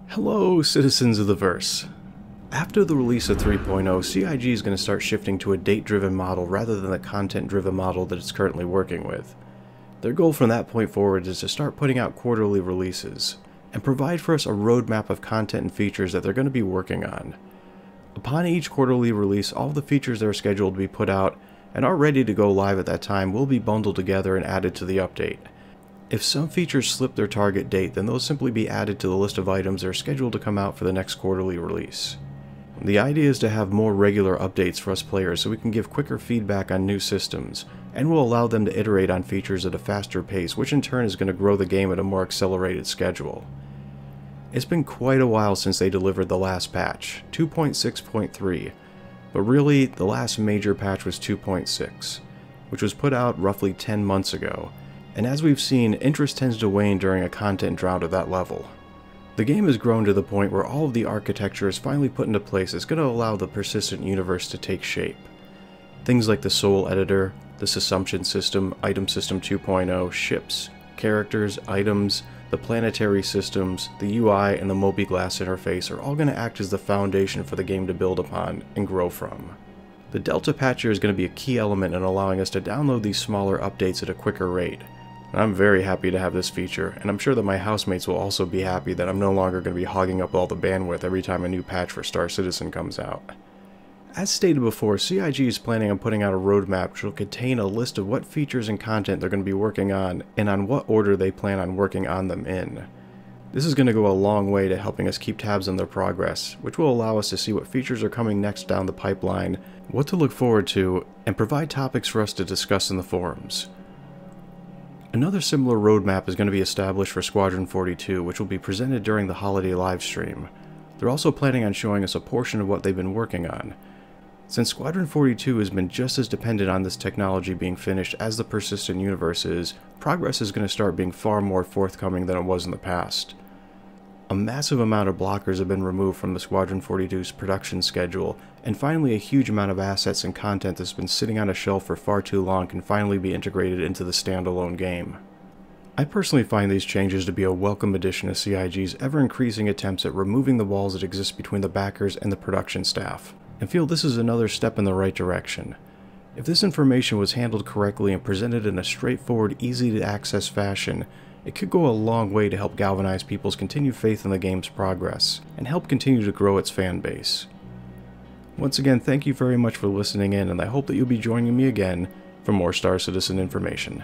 Hello, citizens of the verse. After the release of 3.0, CIG is going to start shifting to a date-driven model rather than the content-driven model that it's currently working with. Their goal from that point forward is to start putting out quarterly releases, and provide for us a roadmap of content and features that they're going to be working on. Upon each quarterly release, all the features that are scheduled to be put out and are ready to go live at that time will be bundled together and added to the update. If some features slip their target date, then they'll simply be added to the list of items that are scheduled to come out for the next quarterly release. The idea is to have more regular updates for us players so we can give quicker feedback on new systems, and will allow them to iterate on features at a faster pace, which in turn is going to grow the game at a more accelerated schedule. It's been quite a while since they delivered the last patch, 2.6.3, but really the last major patch was 2.6, which was put out roughly 10 months ago, and as we've seen, interest tends to wane during a content drought at that level. The game has grown to the point where all of the architecture is finally put into place that's going to allow the persistent universe to take shape. Things like the soul editor, this assumption system, item system 2.0, ships, characters, items, the planetary systems, the UI, and the mobi-glass interface are all going to act as the foundation for the game to build upon and grow from. The Delta Patcher is going to be a key element in allowing us to download these smaller updates at a quicker rate. I'm very happy to have this feature, and I'm sure that my housemates will also be happy that I'm no longer going to be hogging up all the bandwidth every time a new patch for Star Citizen comes out. As stated before, CIG is planning on putting out a roadmap which will contain a list of what features and content they're going to be working on, and on what order they plan on working on them in. This is going to go a long way to helping us keep tabs on their progress, which will allow us to see what features are coming next down the pipeline, what to look forward to, and provide topics for us to discuss in the forums. Another similar roadmap is going to be established for Squadron 42, which will be presented during the holiday livestream. They're also planning on showing us a portion of what they've been working on. Since Squadron 42 has been just as dependent on this technology being finished as the persistent universe is, progress is going to start being far more forthcoming than it was in the past. A massive amount of blockers have been removed from the Squadron 42's production schedule, and finally a huge amount of assets and content that's been sitting on a shelf for far too long can finally be integrated into the standalone game. I personally find these changes to be a welcome addition to CIG's ever-increasing attempts at removing the walls that exist between the backers and the production staff, and feel this is another step in the right direction. If this information was handled correctly and presented in a straightforward, easy-to-access fashion, it could go a long way to help galvanize people's continued faith in the game's progress, and help continue to grow its fan base. Once again, thank you very much for listening in, and I hope that you'll be joining me again for more Star Citizen information.